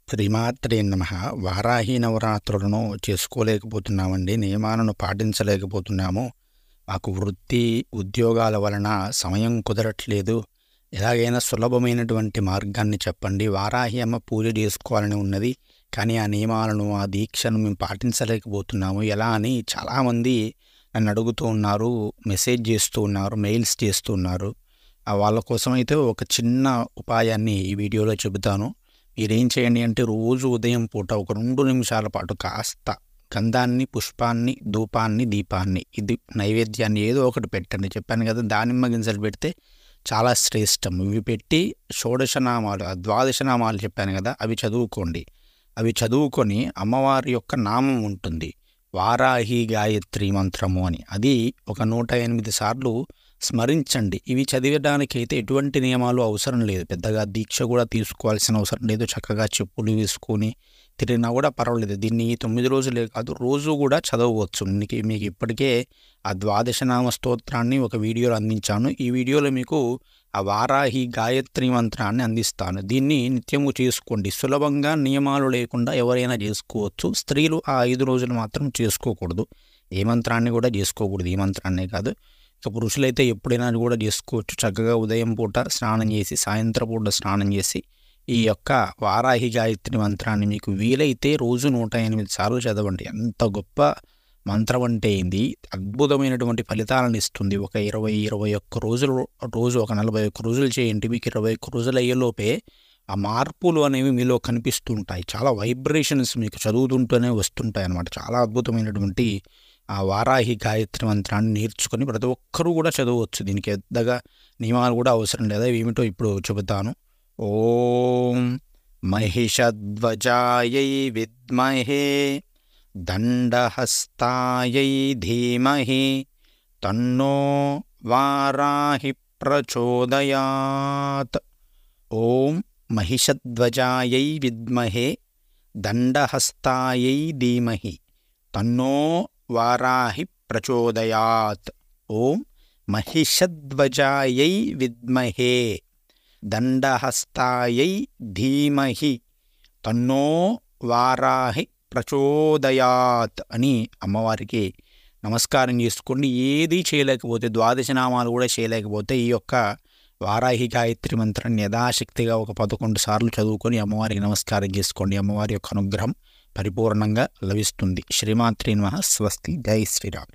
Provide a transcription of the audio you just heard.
శ్రీమాత్రే నమః. వారాహి నవరాత్రులను చేసుకోలేకపోతున్నామండి. నియమాలను పాటించలేకపోతున్నాము. మాకు వృత్తి, ఉద్యోగాల వలన సమయం కుదరట్లేదు. ఎలాగైనా సులభమైనటువంటి మార్గాన్ని చెప్పండి. వారాహి అమ్మ పూజ చేసుకోవాలని ఉన్నది. కానీ ఆ నియమాలను, ఆ దీక్షను మేము పాటించలేకపోతున్నాము. ఎలా అని చాలామంది నన్ను అడుగుతూ ఉన్నారు, మెసేజ్ చేస్తూ ఉన్నారు, మెయిల్స్ చేస్తూ ఉన్నారు. వాళ్ళ కోసమైతే ఒక చిన్న ఉపాయాన్ని ఈ వీడియోలో చెబుతాను. మీరేం చేయండి అంటే రోజు ఉదయం పూట ఒక 2 నిమిషాల పాటు కాస్త గంధాన్ని, పుష్పాన్ని, ధూపాన్ని, దీపాన్ని, ఇది నైవేద్యాన్ని ఏదో ఒకటి పెట్టండి. చెప్పాను కదా, దానిమ్మ గింజలు పెడితే చాలా శ్రేష్టం. ఇవి పెట్టి షోడశనామాలు, ద్వాదశనామాలు చెప్పాను కదా, అవి చదువుకోండి. అవి చదువుకొని అమ్మవారి యొక్క నామం ఉంటుంది, వారాహి గాయత్రి మంత్రము అని. అది ఒక 108 సార్లు స్మరించండి. ఇవి చదివడానికైతే ఎటువంటి నియమాలు అవసరం లేదు. పెద్దగా దీక్ష కూడా తీసుకోవాల్సిన అవసరం లేదు. చక్కగా చెప్పులు వేసుకొని తిరిగినా కూడా పర్వాలేదు. దీన్ని 9 రోజులే కాదు, రోజు కూడా చదవవచ్చు. మీకు ఇప్పటికే ఆ ద్వాదశనామ స్తోత్రాన్ని ఒక వీడియోలో అందించాను. ఈ వీడియోలో మీకు ఆ వారాహి గాయత్రి మంత్రాన్ని అందిస్తాను. దీన్ని నిత్యము చేసుకోండి. సులభంగా, నియమాలు లేకుండా ఎవరైనా చేసుకోవచ్చు. స్త్రీలు ఆ 5 రోజులు మాత్రం చేసుకోకూడదు. ఏ మంత్రాన్ని కూడా చేసుకోకూడదు. ఈ మంత్రాన్నే కాదు, ఇక పురుషులైతే ఎప్పుడైనా కూడా చేసుకోవచ్చు. చక్కగా ఉదయం పూట స్నానం చేసి, సాయంత్రం పూట స్నానం చేసి ఈ యొక్క వారాహి గాయత్రి మంత్రాన్ని మీకు వీలైతే రోజు 108 సార్లు చదవండి. ఎంత గొప్ప మంత్రం అంటే ఇది. అద్భుతమైనటువంటి ఫలితాలను ఇస్తుంది. ఒక 21 రోజులు, రోజు ఒక 41 రోజులు చేయండి. మీకు 21 రోజులు అయ్యేలోపే ఆ మార్పులు అనేవి మీలో కనిపిస్తుంటాయి. చాలా వైబ్రేషన్స్ మీకు చదువుతుంటూనే వస్తుంటాయి అన్నమాట. చాలా అద్భుతమైనటువంటి ఆ వారాహి గాయత్రి మంత్రాన్ని నేర్చుకొని ప్రతి ఒక్కరూ కూడా చదవచ్చు. దీనికి పెద్దగా నియమాలు కూడా అవసరం లేదా. ఏమిటో ఇప్పుడు చెబుతాను. ఓం మహిషధ్వజాయై విద్మహే దండహస్తాయై ధీమహి తన్నో వారాహి ప్రచోదయాత్. ఓం మహిషధ్వజాయై విద్మహే దండహస్తాయై ధీమహి తన్నో వారాహి ప్రచోదయాత్. ఓం మహిషధ్వజాయై విద్మహే దండహస్తాయై ధీమహి తన్నో వారాహి ప్రచోదయాత్ అని అమ్మవారికి నమస్కారం చేసుకోండి. ఏది చేయలేకపోతే, ద్వాదశనామాలు కూడా చేయలేకపోతే, ఈ యొక్క వారాహి గాయత్రి మంత్రాన్ని యథాశక్తిగా ఒక 11 సార్లు చదువుకొని అమ్మవారికి నమస్కారం చేసుకోండి. అమ్మవారి యొక్క అనుగ్రహం పరిపూర్ణంగా లభిస్తుంది. శ్రీమాత్రే నమః. స్వస్తి. జై శ్రీరామ్.